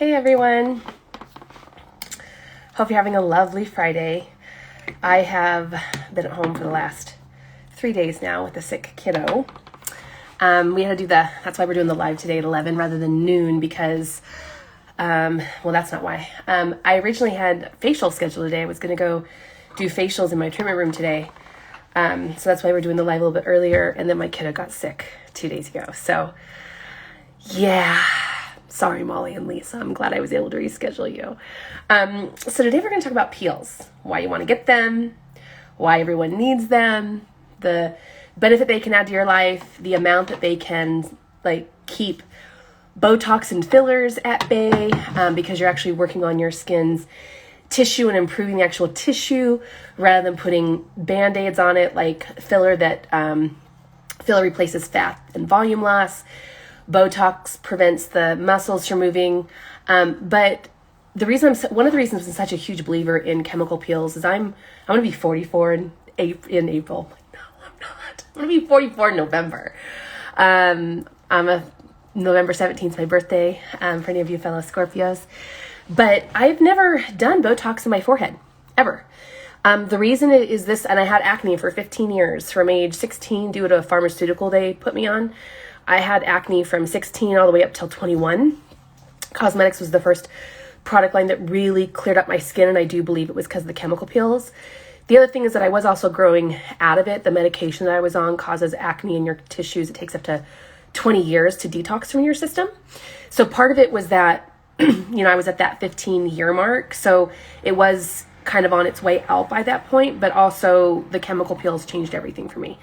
Hey everyone. Hope you're having a lovely Friday. I have been at home for the last 3 days now with a sick kiddo. We had to do that's why we're doing the live today at 11 rather than noon because, well, that's not why. I originally had facial scheduled today. I was going to go do facials in my treatment room today. So that's why we're doing the live a little bit earlier. And then my kiddo got sick 2 days ago. So yeah, sorry, Molly and Lisa. I'm glad I was able to reschedule you. So today we're going to talk about peels, why you want to get them, why everyone needs them, the benefit they can add to your life, the amount that they can keep Botox and fillers at bay because you're actually working on your skin's tissue and improving the actual tissue rather than putting Band-Aids on it like filler that filler replaces fat and volume loss. Botox prevents the muscles from moving. But one of the reasons I'm such a huge believer in chemical peels is I'm going to be 44 in April. No, I'm not. I'm going to be 44 in November. November 17th is my birthday, for any of you fellow Scorpios. But I've never done Botox in my forehead, ever. The reason is this, and I had acne for 15 years, from age 16 due to a pharmaceutical they put me on. I had acne from 16 all the way up till 21. Cosmetics was the first product line that really cleared up my skin, and I do believe it was because of the chemical peels. The other thing is that I was also growing out of it. The medication that I was on causes acne in your tissues. It takes up to 20 years to detox from your system. So part of it was that, I was at that 15-year mark. So it was kind of on its way out by that point, but also the chemical peels changed everything for me.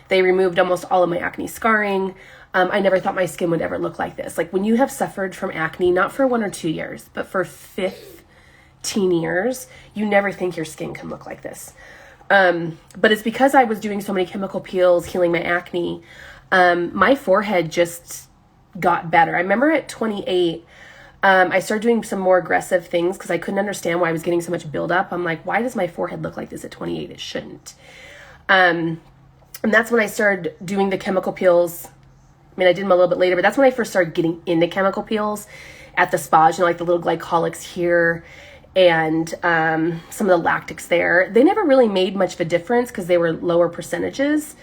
They removed almost all of my acne scarring. I never thought my skin would ever look like this. Like when you have suffered from acne, not for 1 or 2 years, but for 15 years, you never think your skin can look like this. But it's because I was doing so many chemical peels, healing my acne, my forehead just got better. I remember at 28, I started doing some more aggressive things because I couldn't understand why I was getting so much buildup. I'm like, why does my forehead look like this at 28? It shouldn't. And that's when I started doing the chemical peels. I mean, I did them a little bit later, but that's when I first started getting into chemical peels at the spas, like the little glycolics here and some of the lactics there. They never really made much of a difference because they were lower percentages.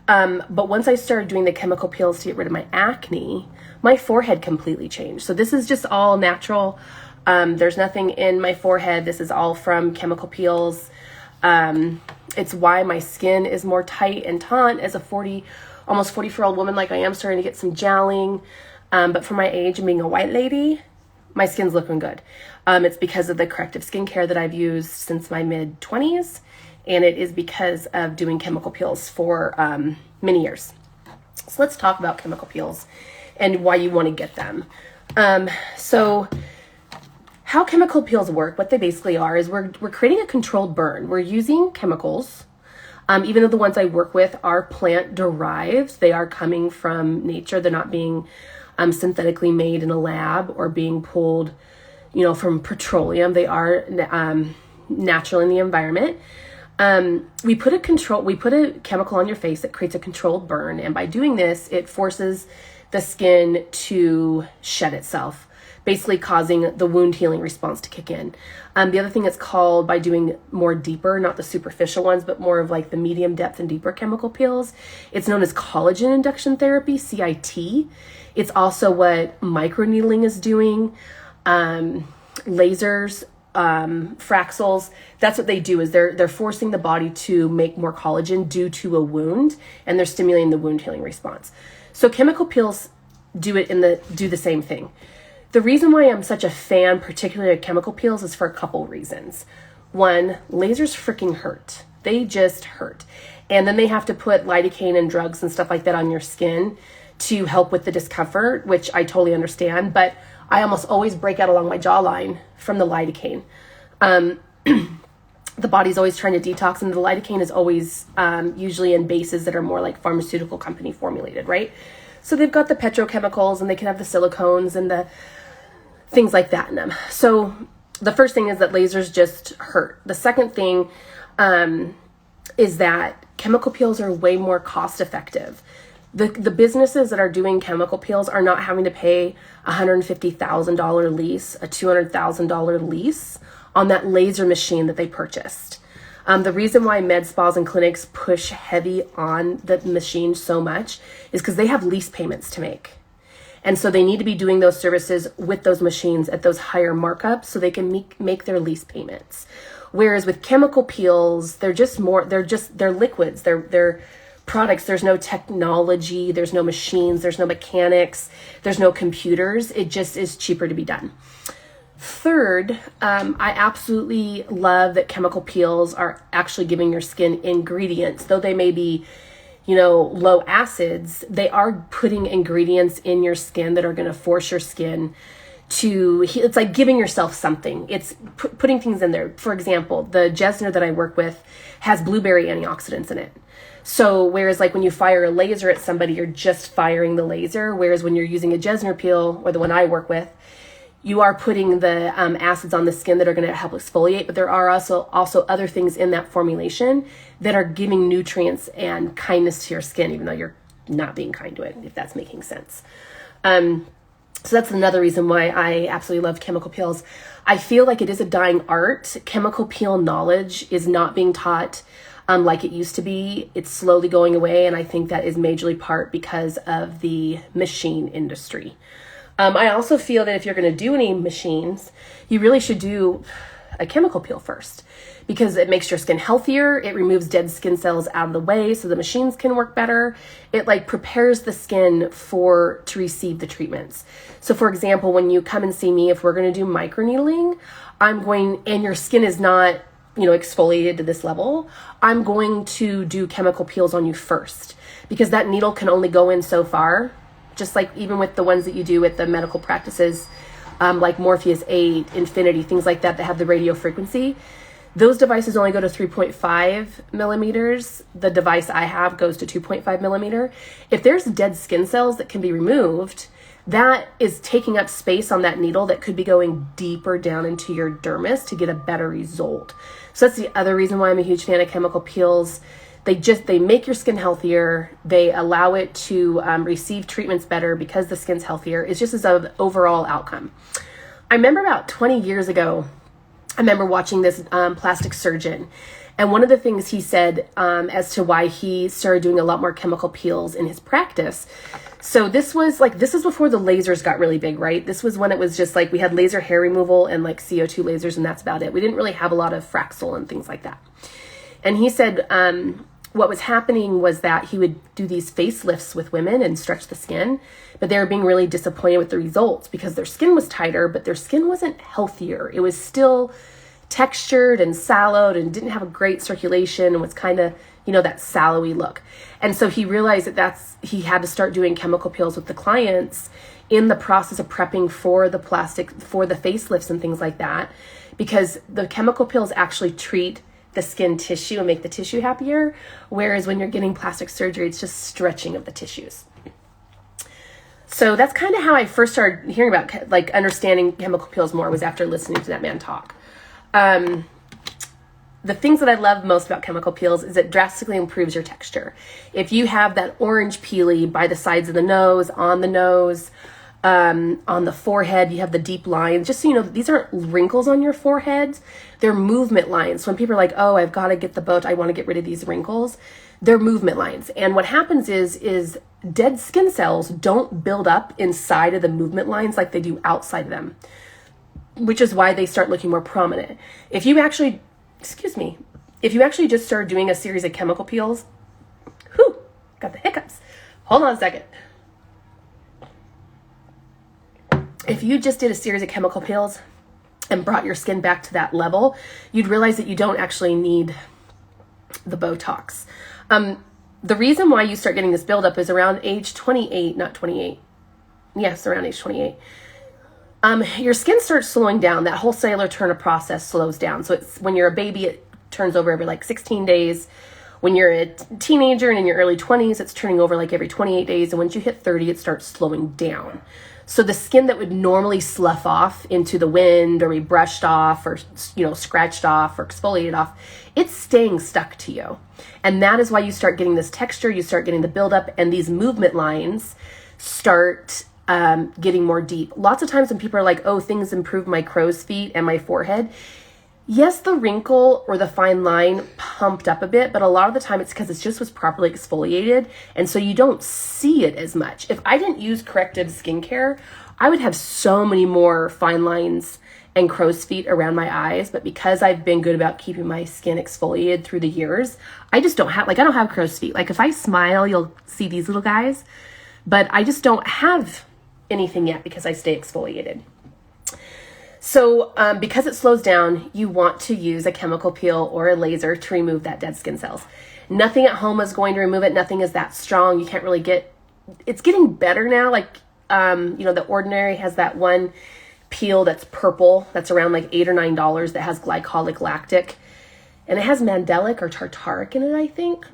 But once I started doing the chemical peels to get rid of my acne, my forehead completely changed. So this is just all natural. There's nothing in my forehead. This is all from chemical peels. It's why my skin is more tight and taut as a almost 44-year-old woman like I am, starting to get some jowling. But for my age and being a white lady, my skin's looking good. It's because of the corrective skincare that I've used since my mid-20s. And it is because of doing chemical peels for many years. So let's talk about chemical peels and why you want to get them. So how chemical peels work, what they basically are, is we're creating a controlled burn. We're using chemicals. Even though the ones I work with are plant derived, they are coming from nature. They're not being synthetically made in a lab or being pulled, from petroleum. They are natural in the environment. We put a chemical on your face that creates a controlled burn. And by doing this, it forces the skin to shed itself, basically causing the wound healing response to kick in. The other thing it's called, by doing more deeper, not the superficial ones, but more of like the medium depth and deeper chemical peels, it's known as collagen induction therapy, CIT. It's also what microneedling is doing, lasers, Fraxels. That's what they do, is they're forcing the body to make more collagen due to a wound, and they're stimulating the wound healing response. So chemical peels do the same thing. The reason why I'm such a fan, particularly of chemical peels, is for a couple reasons. One, lasers freaking hurt. They just hurt. And then they have to put lidocaine and drugs and stuff like that on your skin to help with the discomfort, which I totally understand. But I almost always break out along my jawline from the lidocaine. The body's always trying to detox, and the lidocaine is always usually in bases that are more like pharmaceutical company formulated, right? So they've got the petrochemicals, and they can have the silicones and the things like that in them. So the first thing is that lasers just hurt. The second thing is that chemical peels are way more cost effective. The businesses that are doing chemical peels are not having to pay a $150,000 lease, a $200,000 lease on that laser machine that they purchased. The reason why med spas and clinics push heavy on the machine so much is because they have lease payments to make. And so they need to be doing those services with those machines at those higher markups so they can make their lease payments. Whereas with chemical peels, they're liquids, they're products. There's no technology, there's no machines, there's no mechanics, there's no computers. It just is cheaper to be done. Third, I absolutely love that chemical peels are actually giving your skin ingredients. Though they may be, low acids, they are putting ingredients in your skin that are going to force your skin to, it's like giving yourself something. It's putting things in there. For example, the Jesner that I work with has blueberry antioxidants in it. So whereas like when you fire a laser at somebody, you're just firing the laser. Whereas when you're using a Jesner peel, or the one I work with, you are putting the acids on the skin that are going to help exfoliate, but there are also other things in that formulation that are giving nutrients and kindness to your skin, even though you're not being kind to it, if that's making sense. So that's another reason why I absolutely love chemical peels. I feel like it is a dying art. Chemical peel knowledge is not being taught like it used to be. It's slowly going away, and I think that is majorly part because of the machine industry. I also feel that if you're going to do any machines, you really should do a chemical peel first, because it makes your skin healthier. It removes dead skin cells out of the way so the machines can work better. It prepares the skin to receive the treatments. So for example, when you come and see me, if we're going to do microneedling, and your skin is not, exfoliated to this level, I'm going to do chemical peels on you first, because that needle can only go in so far. Just like even with the ones that you do at the medical practices, like Morpheus 8, Infinity, things like that have the radio frequency. Those devices only go to 3.5 millimeters. The device I have goes to 2.5 millimeter. If there's dead skin cells that can be removed, that is taking up space on that needle that could be going deeper down into your dermis to get a better result. So that's the other reason why I'm a huge fan of chemical peels. They make your skin healthier. They allow it to receive treatments better because the skin's healthier. It's just as an overall outcome. I remember about 20 years ago, I remember watching this plastic surgeon. And one of the things he said as to why he started doing a lot more chemical peels in his practice. So this was before the lasers got really big, right? This was when it was just we had laser hair removal and CO2 lasers, and that's about it. We didn't really have a lot of Fraxel and things like that. And he said what was happening was that he would do these facelifts with women and stretch the skin, but they were being really disappointed with the results because their skin was tighter, but their skin wasn't healthier. It was still textured and sallowed and didn't have a great circulation and was kind of, that sallowy look. And so he realized he had to start doing chemical peels with the clients in the process of prepping for the facelifts and things like that, because the chemical peels actually treat the skin tissue and make the tissue happier. Whereas when you're getting plastic surgery, it's just stretching of the tissues. So that's kind of how I first started hearing about understanding chemical peels more, was after listening to that man talk. The things that I love most about chemical peels is it drastically improves your texture. If you have that orange peely by the sides of the nose, on the forehead, you have the deep lines. Just so you know, these aren't wrinkles on your forehead. They're movement lines. So when people are like, oh, I've got to get the boat, I want to get rid of these wrinkles, they're movement lines. And what happens is dead skin cells don't build up inside of the movement lines like they do outside of them, which is why they start looking more prominent. If you actually just start doing a series of chemical peels, got the hiccups. Hold on a second. If you just did a series of chemical peels and brought your skin back to that level, you'd realize that you don't actually need the Botox. The reason why you start getting this buildup is around age 28, not 28. Yes, around age 28. Your skin starts slowing down. That whole cellular turnover process slows down. So it's when you're a baby, it turns over every 16 days. When you're a teenager and in your early 20s, it's turning over like every 28 days. And once you hit 30, it starts slowing down. So the skin that would normally slough off into the wind or be brushed off or, scratched off or exfoliated off, it's staying stuck to you. And that is why you start getting this texture, you start getting the buildup, and these movement lines start getting more deep. Lots of times when people are like, oh, things improve my crow's feet and my forehead. Yes, the wrinkle or the fine line pumped up a bit, but a lot of the time it's because it just was properly exfoliated, and so you don't see it as much. If I didn't use corrective skincare, I would have so many more fine lines and crow's feet around my eyes, but because I've been good about keeping my skin exfoliated through the years, I just don't have, I don't have crow's feet. Like if I smile, you'll see these little guys, but I just don't have anything yet because I stay exfoliated. So because it slows down, you want to use a chemical peel or a laser to remove that dead skin cells. Nothing at home is going to remove it. Nothing is that strong. You can't really it's getting better now. Like, the Ordinary has that one peel that's purple. That's around like $8 or $9 that has glycolic lactic. And it has mandelic or tartaric in it, I think.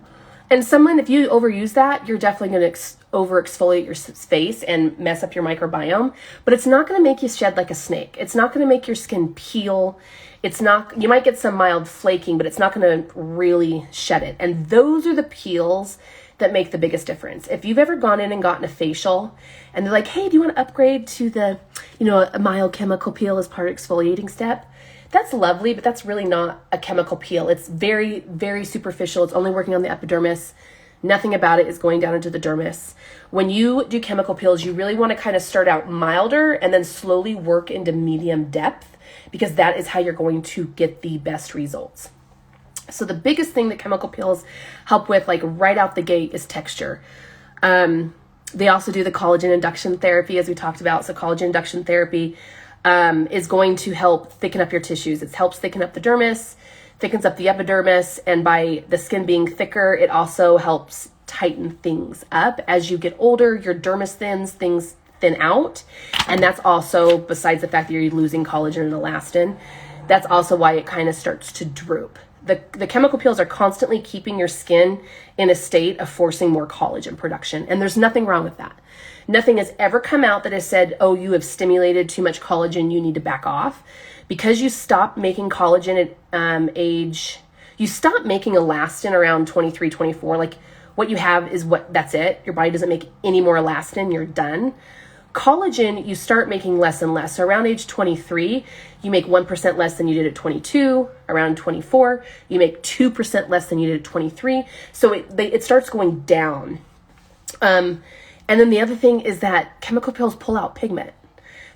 And if you overuse that, you're definitely going to over exfoliate your face and mess up your microbiome, but it's not going to make you shed like a snake. It's not going to make your skin peel. You might get some mild flaking, but it's not going to really shed it. And those are the peels that make the biggest difference. If you've ever gone in and gotten a facial and they're like, hey, do you want to upgrade to a mild chemical peel as part of exfoliating step? That's lovely, but that's really not a chemical peel. It's very, very superficial. It's only working on the epidermis. Nothing about it is going down into the dermis. When you do chemical peels, you really want to kind of start out milder and then slowly work into medium depth, because that is how you're going to get the best results. So the biggest thing that chemical peels help with, like right out the gate, is texture. They also do the collagen induction therapy, as we talked about. So collagen induction therapy is going to help thicken up your tissues. It helps thicken up the dermis, thickens up the epidermis, and by the skin being thicker, it also helps tighten things up. As you get older, your dermis thins, things thin out, and that's also, besides the fact that you're losing collagen and elastin, that's also why it kind of starts to droop. The chemical peels are constantly keeping your skin in a state of forcing more collagen production, and there's nothing wrong with that. Nothing has ever come out that has said, oh, you have stimulated too much collagen, you need to back off. Because you stop making collagen at you stop making elastin around 23, 24. Like what you have is that's it. Your body doesn't make any more elastin, you're done. Collagen, you start making less and less. So around age 23, you make 1% less than you did at 22. Around 24, you make 2% less than you did at 23. So it starts going down. And then the other thing is that chemical peels pull out pigment.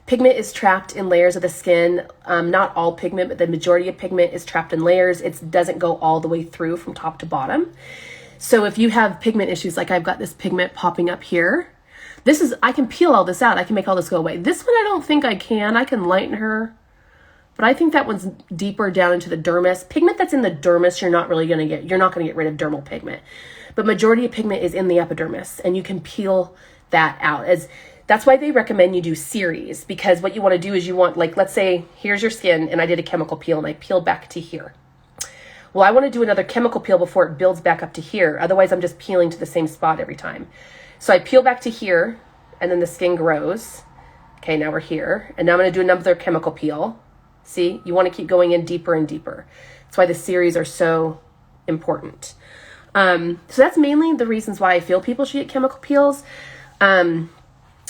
Pigment is trapped in layers of the skin. Not all pigment, but the majority of pigment is trapped in layers. It doesn't go all the way through from top to bottom. So if you have pigment issues, like I've got this pigment popping up here, I can peel all this out. I can make all this go away. This one, I don't think I can. I can lighten her, but I think that one's deeper down into the dermis. Pigment that's in the dermis, you're not going to get rid of dermal pigment, but majority of pigment is in the epidermis, and you can peel that out. That's why they recommend you do series, because what you want to do is you want, like, let's say here's your skin and I did a chemical peel and I peeled back to here. Well, I want to do another chemical peel before it builds back up to here. Otherwise, I'm just peeling to the same spot every time. So I peel back to here, and then the skin grows. Okay, now we're here. And now I'm going to do another chemical peel. See, you want to keep going in deeper and deeper. That's why the series are so important. So that's mainly the reasons why I feel people should get chemical peels.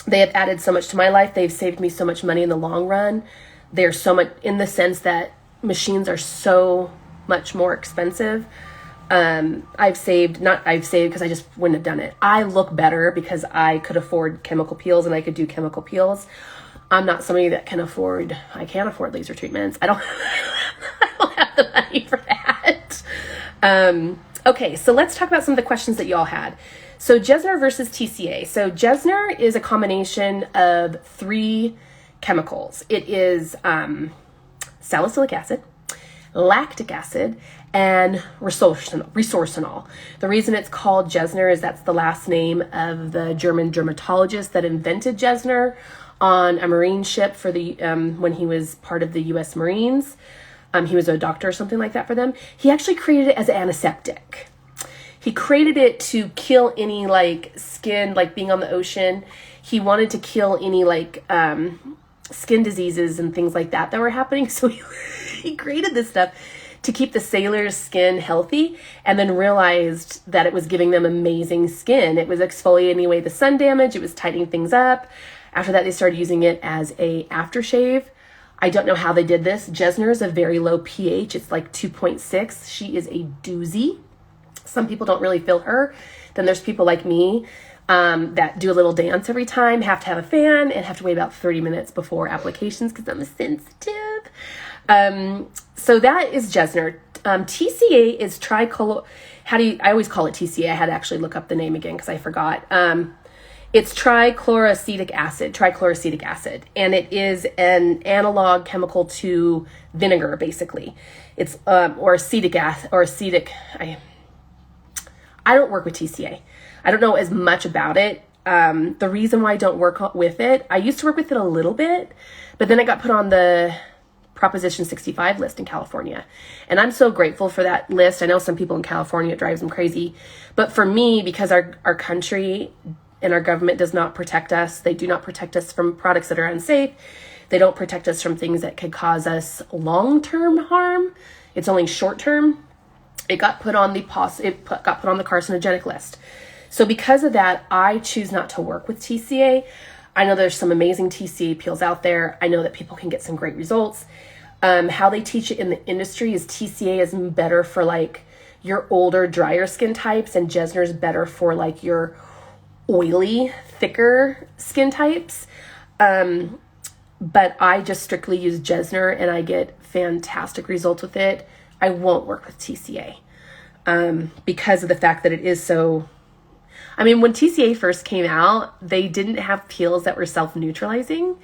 They have added so much to my life. They've saved me so much money in the long run. They're so much, in the sense that machines are so much more expensive. I've saved because I just wouldn't have done it. I look better because I could afford chemical peels and I could do chemical peels. I'm not somebody that can't afford laser treatments. I don't have the money for that. Okay, so let's talk about some of the questions that y'all had. So Jesner versus TCA. So Jesner is a combination of 3 chemicals. It is salicylic acid, lactic acid, and resorcinol. The reason it's called Jesner is that's the last name of the German dermatologist that invented Jesner on a Marine ship for the when he was part of the U.S. Marines. He was a doctor or something like that for them. He actually created it as an antiseptic. He created it to kill any like skin, like being on the ocean. He wanted to kill any like skin diseases and things like that were happening. So he created this stuff to keep the sailors' skin healthy, and then realized that it was giving them amazing skin. It was exfoliating away the sun damage. It was tightening things up. After that, they started using it as a aftershave. I don't know how they did this. Jesner is a very low pH. It's like 2.6. She is a doozy. Some people don't really feel her. Then there's people like me that do a little dance every time, have to have a fan, and have to wait about 30 minutes before applications because I'm sensitive. So that is Jesner. TCA is I always call it TCA. I had to actually look up the name again because I forgot. It's trichloroacetic acid, and it is an analog chemical to vinegar, basically. It's, or acetic acid, or acetic, I don't work with TCA. I don't know as much about it. The reason why I don't work with it, I used to work with it a little bit, but then I got put on the Proposition 65 list in California. And I'm so grateful for that list. I know some people in California, it drives them crazy. But for me, because our country and our government does not protect us, they do not protect us from products that are unsafe. They don't protect us from things that could cause us long-term harm. It's only short-term. It got put on the carcinogenic list. So because of that, I choose not to work with TCA. I know there's some amazing TCA peels out there. I know that people can get some great results. How they teach it in the industry is TCA is better for like your older, drier skin types, and Jesner is better for like your oily, thicker skin types. But I just strictly use Jesner and I get fantastic results with it. I won't work with TCA because of the fact that it is so... I mean, when TCA first came out, they didn't have peels that were self-neutralizing.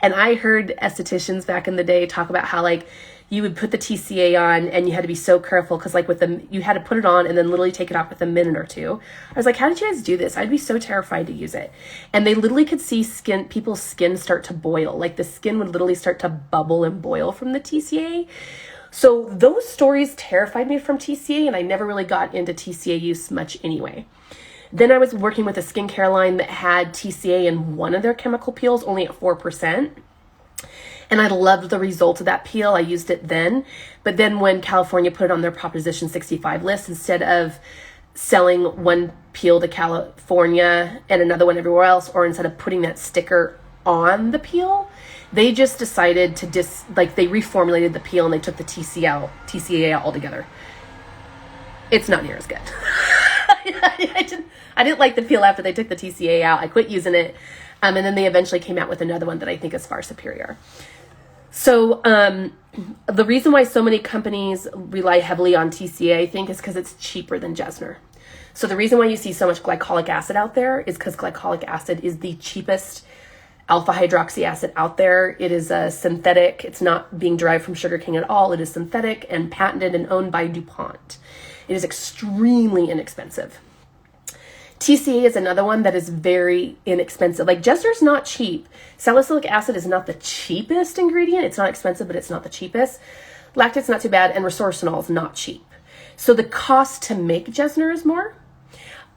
And I heard estheticians back in the day talk about how like you would put the TCA on and you had to be so careful because like you had to put it on and then literally take it off with a minute or two. I was like, how did you guys do this? I'd be so terrified to use it. And they literally could see people's skin start to boil. Like the skin would literally start to bubble and boil from the TCA. So those stories terrified me from TCA, and I never really got into TCA use much anyway. Then I was working with a skincare line that had TCA in one of their chemical peels, only at 4%. And I loved the result of that peel. I used it then. But then when California put it on their Proposition 65 list, instead of selling one peel to California and another one everywhere else, or instead of putting that sticker on the peel, they just decided to they reformulated the peel and they took the TCA out altogether. It's not near as good. I didn't like the peel after they took the TCA out. I quit using it. And then they eventually came out with another one that I think is far superior. So the reason why so many companies rely heavily on TCA, I think, is because it's cheaper than Jesner. So the reason why you see so much glycolic acid out there is because glycolic acid is the cheapest alpha hydroxy acid out there. It is a synthetic. It's not being derived from sugarcane at all. It is synthetic and patented and owned by DuPont. It is extremely inexpensive. TCA is another one that is very inexpensive. Like Jesner's not cheap. Salicylic acid is not the cheapest ingredient. It's not expensive, but it's not the cheapest. Lactate's not too bad, and resorcinol is not cheap. So the cost to make Jesner is more.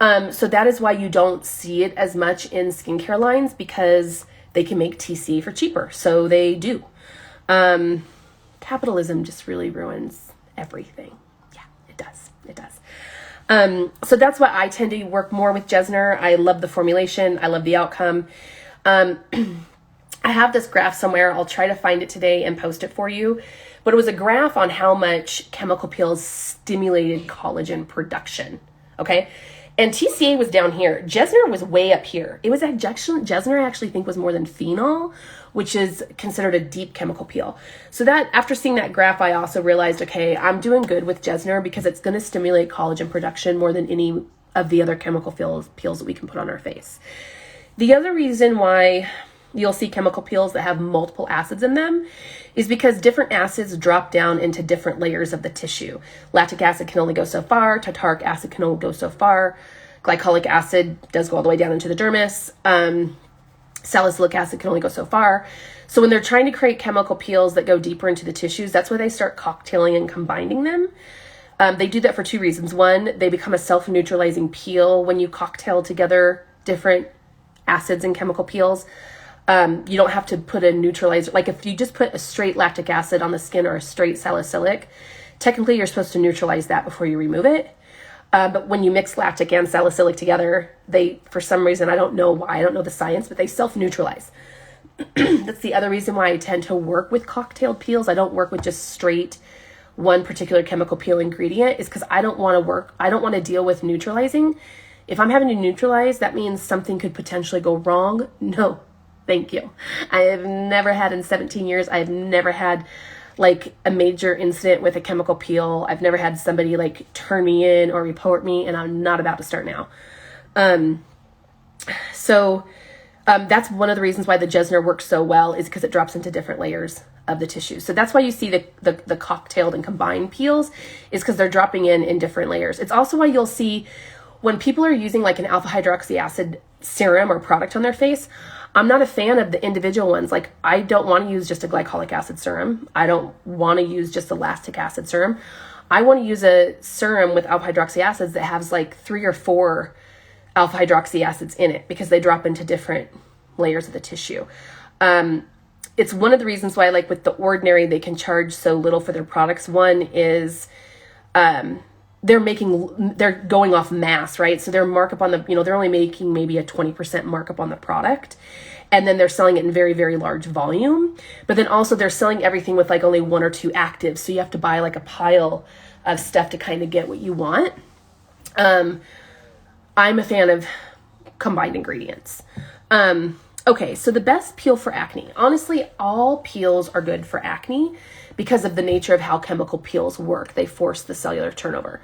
So that is why you don't see it as much in skincare lines, because they can make TCA for cheaper. So they do. Capitalism just really ruins everything. Yeah, it does. It does. So that's why I tend to work more with Jesner. I love the formulation. I love the outcome. I have this graph somewhere. I'll try to find it today and post it for you. But it was a graph on how much chemical peels stimulated collagen production. Okay. And TCA was down here. Jesner was way up here. It was Jesner, I actually think, was more than phenol, which is considered a deep chemical peel. So that after seeing that graph, I also realized, okay, I'm doing good with Jesner because it's going to stimulate collagen production more than any of the other chemical peels that we can put on our face. The other reason why you'll see chemical peels that have multiple acids in them is because different acids drop down into different layers of the tissue. Lactic acid can only go so far. Tartaric acid can only go so far. Glycolic acid does go all the way down into the dermis. Salicylic acid can only go so far. So when they're trying to create chemical peels that go deeper into the tissues, that's where they start cocktailing and combining them. They do that for two reasons. One, they become a self-neutralizing peel when you cocktail together different acids and chemical peels. You don't have to put a neutralizer. Like if you just put a straight lactic acid on the skin or a straight salicylic, technically you're supposed to neutralize that before you remove it. But when you mix lactic and salicylic together, they, for some reason, I don't know why, I don't know the science, but they self-neutralize. That's the other reason why I tend to work with cocktailed peels. I don't work with just straight one particular chemical peel ingredient, is because I don't want to deal with neutralizing. If I'm having to neutralize, that means something could potentially go wrong. No, thank you. I have never had, in 17 years, I have never had like a major incident with a chemical peel. I've never had somebody like turn me in or report me, and I'm not about to start now. That's one of the reasons why the Jesner works so well, is because it drops into different layers of the tissue. So that's why you see the cocktailed and combined peels, is because they're dropping in different layers. It's also why you'll see when people are using like an alpha hydroxy acid serum or product on their face, I'm not a fan of the individual ones. Like I don't want to use just a glycolic acid serum. I don't want to use just a lactic acid serum. I want to use a serum with alpha hydroxy acids that has like 3 or 4 alpha hydroxy acids in it, because they drop into different layers of the tissue. It's one of the reasons why, like with The Ordinary, they can charge so little for their products. One is they're going off mass, right? So their markup on the, they're only making maybe a 20% markup on the product. And then they're selling it in very, very large volume. But then also they're selling everything with like only 1 or 2 actives. So you have to buy like a pile of stuff to kind of get what you want. I'm a fan of combined ingredients. Okay, so the best peel for acne. Honestly, all peels are good for acne because of the nature of how chemical peels work. They force the cellular turnover.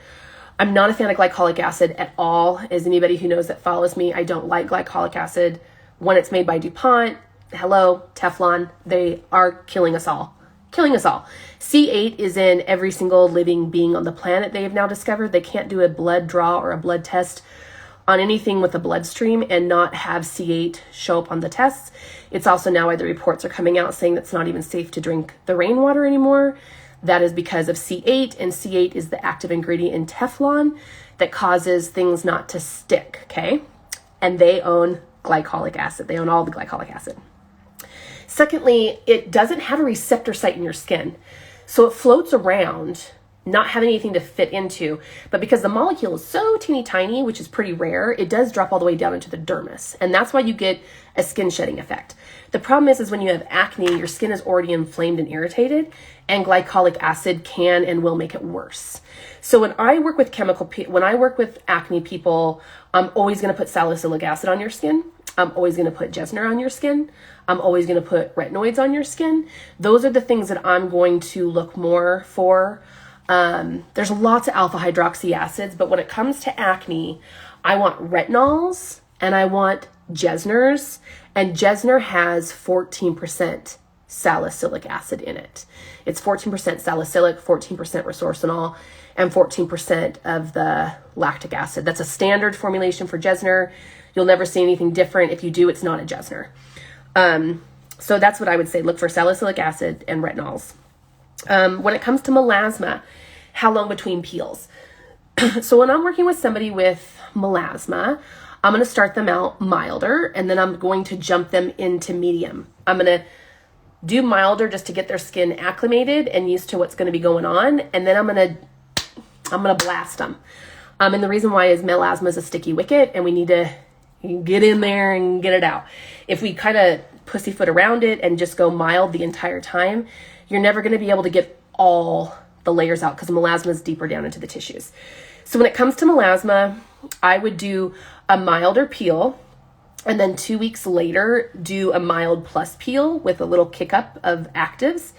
I'm not a fan of glycolic acid at all. As anybody who knows that follows me, I don't like glycolic acid when it's made by DuPont. Hello, Teflon. They are killing us all. Killing us all. C8 is in every single living being on the planet, they have now discovered. They can't do a blood draw or a blood test on anything with a bloodstream and not have C8 show up on the tests. It's also now why the reports are coming out saying it's not even safe to drink the rainwater anymore. That is because of C8, and C8 is the active ingredient in Teflon that causes things not to stick, okay? And they own glycolic acid. They own all the glycolic acid. Secondly, it doesn't have a receptor site in your skin. So it floats around, not having anything to fit into, but because the molecule is so teeny tiny, which is pretty rare, it does drop all the way down into the dermis. And that's why you get a skin shedding effect. The problem is when you have acne, your skin is already inflamed and irritated, and glycolic acid can and will make it worse. So when I work with when I work with acne people, I'm always going to put salicylic acid on your skin. I'm always going to put Jesner on your skin. I'm always going to put retinoids on your skin. Those are the things that I'm going to look more for. There's lots of alpha hydroxy acids, but when it comes to acne, I want retinols and I want Jesners, and Jesner has 14% salicylic acid in it. It's 14% salicylic, 14% resorcinol, and 14% of the lactic acid. That's a standard formulation for Jesner. You'll never see anything different. If you do, it's not a Jesner. So that's what I would say. Look for salicylic acid and retinols. When it comes to melasma, how long between peels? So when I'm working with somebody with melasma, I'm going to start them out milder, and then I'm going to jump them into medium. I'm going to do milder just to get their skin acclimated and used to what's going to be going on, and then I'm going to blast them. And the reason why is melasma is a sticky wicket, and we need to get in there and get it out. If we kind of pussyfoot around it and just go mild the entire time, you're never going to be able to get all the layers out because melasma is deeper down into the tissues. So when it comes to melasma, I would do a milder peel, and then 2 weeks later, do a mild plus peel with a little kick up of actives.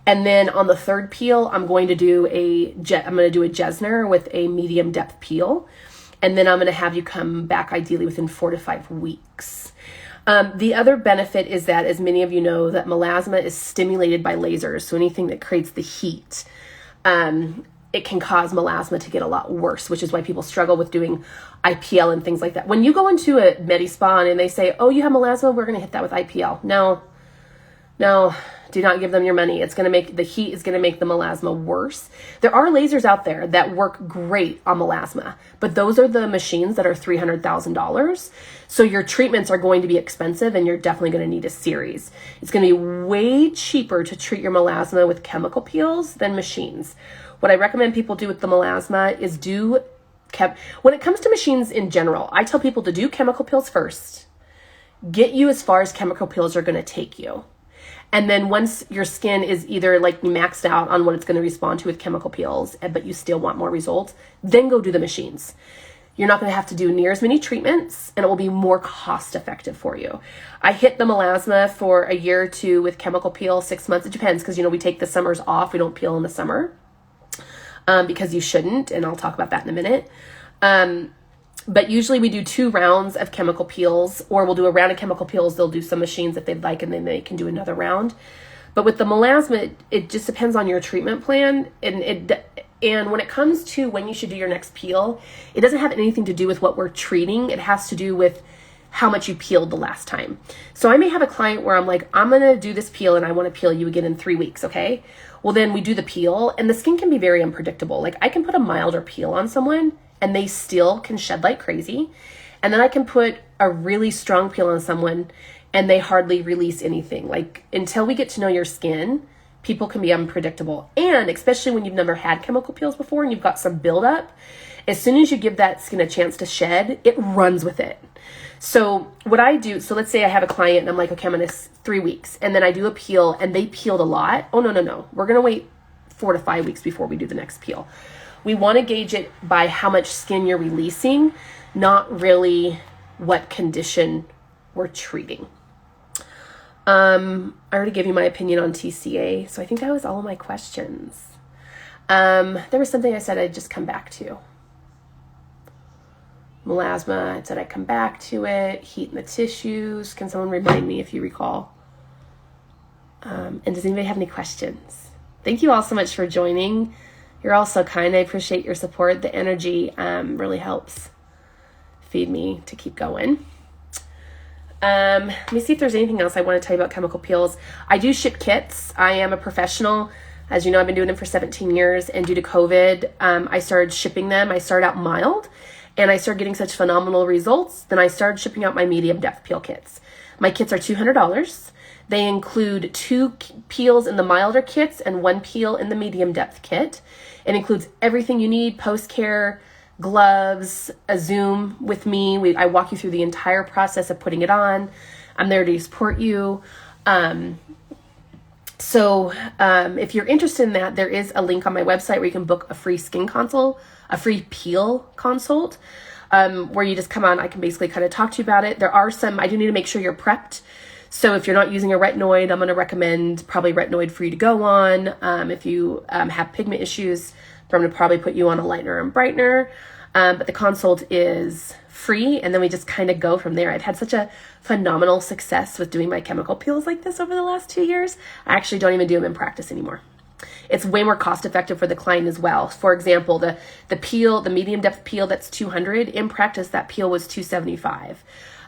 And then on the third peel, I'm going to do a Jesner with a medium depth peel. And then I'm going to have you come back ideally within 4 to 5 weeks. The other benefit is that, as many of you know, that melasma is stimulated by lasers. So anything that creates the heat, it can cause melasma to get a lot worse, which is why people struggle with doing IPL and things like that. When you go into a med spa and they say, oh, you have melasma, we're going to hit that with IPL. No, Do not give them your money. It's going to make, the heat is going to make the melasma worse. There are lasers out there that work great on melasma, but those are the machines that are $300,000. So your treatments are going to be expensive, and you're definitely going to need a series. It's going to be way cheaper to treat your melasma with chemical peels than machines. What I recommend people do with the melasma is when it comes to machines in general, I tell people to do chemical peels first. Get you as far as chemical peels are going to take you. And then once your skin is either like maxed out on what it's going to respond to with chemical peels, but you still want more results, then go do the machines. You're not going to have to do near as many treatments, and it will be more cost effective for you. I hit the melasma for a year or two with chemical peel, 6 months. It depends, because, we take the summers off. We don't peel in the summer because you shouldn't. And I'll talk about that in a minute. But usually we do 2 rounds of chemical peels, or we'll do a round of chemical peels. They'll do some machines if they'd like, and then they can do another round. But with the melasma, it just depends on your treatment plan. And when it comes to when you should do your next peel, it doesn't have anything to do with what we're treating. It has to do with how much you peeled the last time. So I may have a client where I'm like, I'm going to do this peel and I want to peel you again in 3 weeks. Okay. Well, then we do the peel, and the skin can be very unpredictable. Like, I can put a milder peel on someone and they still can shed like crazy. And then I can put a really strong peel on someone and they hardly release anything. Like, until we get to know your skin, people can be unpredictable. And especially when you've never had chemical peels before and you've got some buildup, as soon as you give that skin a chance to shed, it runs with it. So what I do, so let's say I have a client and I'm like, okay, I'm going to 3 weeks, and then I do a peel and they peeled a lot. Oh, no. We're going to wait 4 to 5 weeks before we do the next peel. We want to gauge it by how much skin you're releasing, not really what condition we're treating. I already gave you my opinion on TCA, so I think that was all of my questions. There was something I said I'd just come back to. Melasma, I said I'd come back to it. Heat in the tissues. Can someone remind me if you recall? And does anybody have any questions? Thank you all so much for joining. You're all so kind. I appreciate your support. The energy really helps feed me to keep going. Let me see if there's anything else I want to tell you about chemical peels. I do ship kits. I am a professional. As you know, I've been doing them for 17 years. And due to COVID, I started shipping them. I started out mild, and I started getting such phenomenal results. Then I started shipping out my medium depth peel kits. My kits are $200. They include 2 peels in the milder kits and 1 peel in the medium depth kit. It includes everything you need: post-care, gloves, a Zoom with me. I walk you through the entire process of putting it on. I'm there to support you. So if you're interested in that, there is a link on my website where you can book a free skin consult, a free peel consult, where you just come on. I can basically kind of talk to you about it. There are some, I do need to make sure you're prepped. So if you're not using a retinoid, I'm going to recommend probably retinoid free to go on. If you have pigment issues, I'm going to probably put you on a lightener and brightener. But the consult is free, and then we just kind of go from there. I've had such a phenomenal success with doing my chemical peels like this over the last 2 years. I actually don't even do them in practice anymore. It's way more cost effective for the client as well. For example, the peel, the medium depth peel, that's $200. In practice, that peel was $275.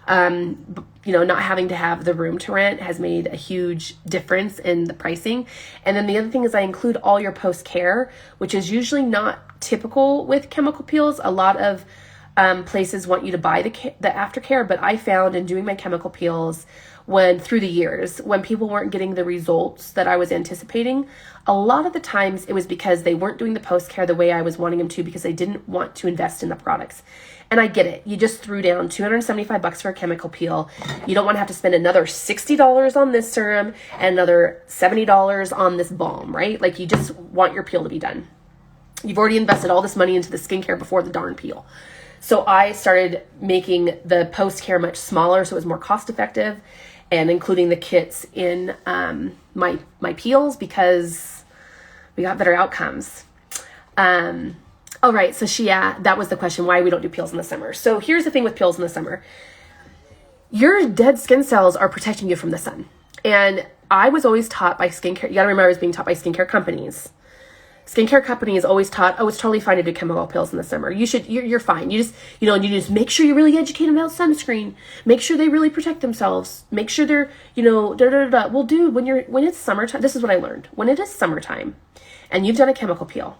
Not having to have the room to rent has made a huge difference in the pricing. And then the other thing is I include all your post-care, which is usually not typical with chemical peels. A lot of places want you to buy the aftercare, but I found in doing my chemical peels through the years, when people weren't getting the results that I was anticipating, a lot of the times it was because they weren't doing the post-care the way I was wanting them to, because they didn't want to invest in the products. And I get it. You just threw down $275 for a chemical peel. You don't want to have to spend another $60 on this serum and another $70 on this balm, right? Like, you just want your peel to be done. You've already invested all this money into the skincare before the darn peel. So I started making the post-care much smaller so it was more cost effective, and including the kits in my peels, because we got better outcomes. All right, so that was the question, why we don't do peels in the summer. So here's the thing with peels in the summer. Your dead skin cells are protecting you from the sun. And I was always taught by skincare, you gotta remember I was being taught by skincare companies. skincare companies always taught, oh, it's totally fine to do chemical peels in the summer. You're fine. You just make sure you really educate them about sunscreen. Make sure they really protect themselves. Make sure they're, Well, dude, when it's summertime, this is what I learned. When it is summertime and you've done a chemical peel,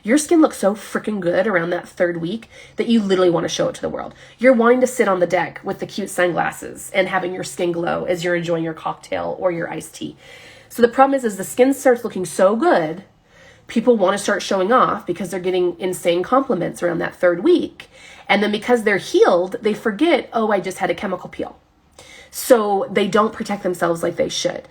your skin looks so freaking good around that third week that you literally want to show it to the world. You're wanting to sit on the deck with the cute sunglasses and having your skin glow as you're enjoying your cocktail or your iced tea. So the problem is the skin starts looking so good, people want to start showing off because they're getting insane compliments around that third week. And then because they're healed, they forget, oh, I just had a chemical peel. So they don't protect themselves like they should.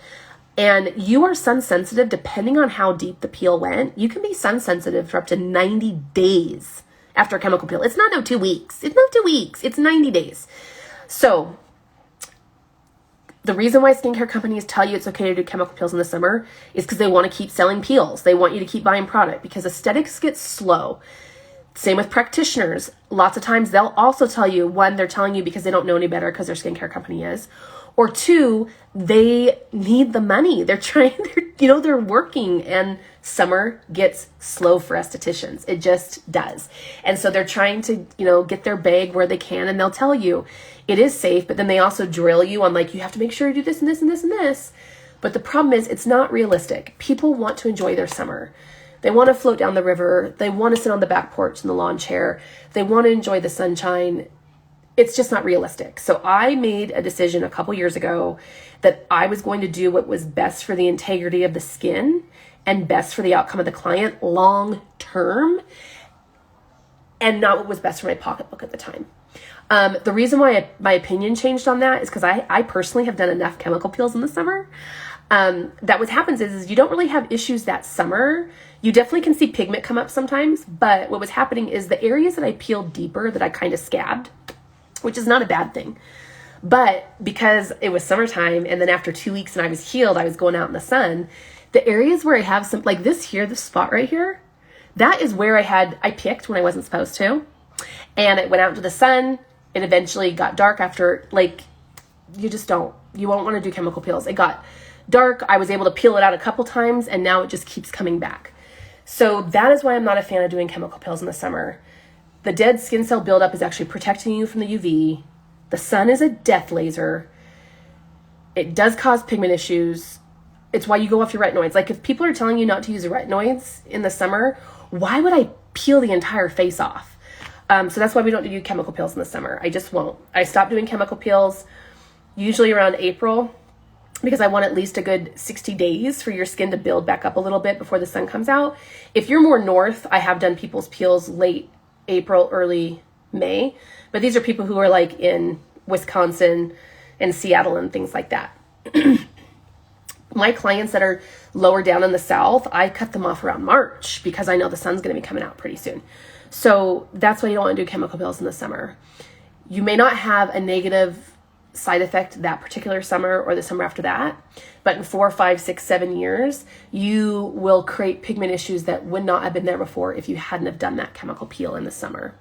And you are sun sensitive depending on how deep the peel went. You can be sun sensitive for up to 90 days after a chemical peel. It's not 2 weeks. It's not 2 weeks. It's 90 days. So the reason why skincare companies tell you it's okay to do chemical peels in the summer is because they want to keep selling peels. They want you to keep buying product because aesthetics get slow. Same with practitioners. Lots of times they'll also tell you, one, they're telling you because they don't know any better because their skincare company is, or two, they need the money. They're working, and summer gets slow for estheticians. It just does. And so they're trying to, get their bag where they can, and they'll tell you it is safe, but then they also drill you on you have to make sure you do this and this and this and this. But the problem is it's not realistic. People want to enjoy their summer. They want to float down the river. They want to sit on the back porch in the lawn chair. They want to enjoy the sunshine. It's just not realistic. So I made a decision a couple years ago that I was going to do what was best for the integrity of the skin and best for the outcome of the client long term, and not what was best for my pocketbook at the time. The reason why my opinion changed on that is because I personally have done enough chemical peels in the summer. That what happens is you don't really have issues that summer. You definitely can see pigment come up sometimes, but what was happening is the areas that I peeled deeper that I kind of scabbed, which is not a bad thing. But because it was summertime and then after 2 weeks and I was healed, I was going out in the sun, the areas where I have some, like this spot right here, that is where I picked when I wasn't supposed to. And it went out into the sun. It eventually got dark after, you won't want to do chemical peels. It got dark. I was able to peel it out a couple times and now it just keeps coming back. So that is why I'm not a fan of doing chemical peels in the summer. The dead skin cell buildup is actually protecting you from the UV. The sun is a death laser. It does cause pigment issues. It's why you go off your retinoids. If people are telling you not to use retinoids in the summer, why would I peel the entire face off? So that's why we don't do chemical peels in the summer. I just won't. I stopped doing chemical peels usually around April because I want at least a good 60 days for your skin to build back up a little bit before the sun comes out. If you're more north, I have done people's peels late April, early May, but these are people who are in Wisconsin and Seattle and things like that. My clients that are lower down in the south, I cut them off around March because I know the sun's going to be coming out pretty soon. So that's why you don't want to do chemical peels in the summer. You may not have a negative side effect that particular summer or the summer after that, but in 4, 5, 6, 7 years, you will create pigment issues that would not have been there before if you hadn't have done that chemical peel in the summer.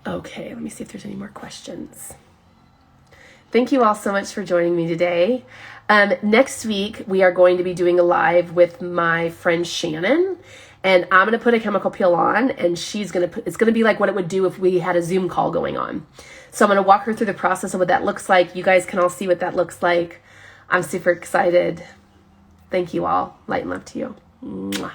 Okay, let me see if there's any more questions. Thank you all so much for joining me today. Next week, we are going to be doing a live with my friend Shannon, and I'm going to put a chemical peel on, and it's going to be like what it would do if we had a Zoom call going on. So I'm going to walk her through the process of what that looks like. You guys can all see what that looks like. I'm super excited. Thank you all. Light and love to you. Mwah.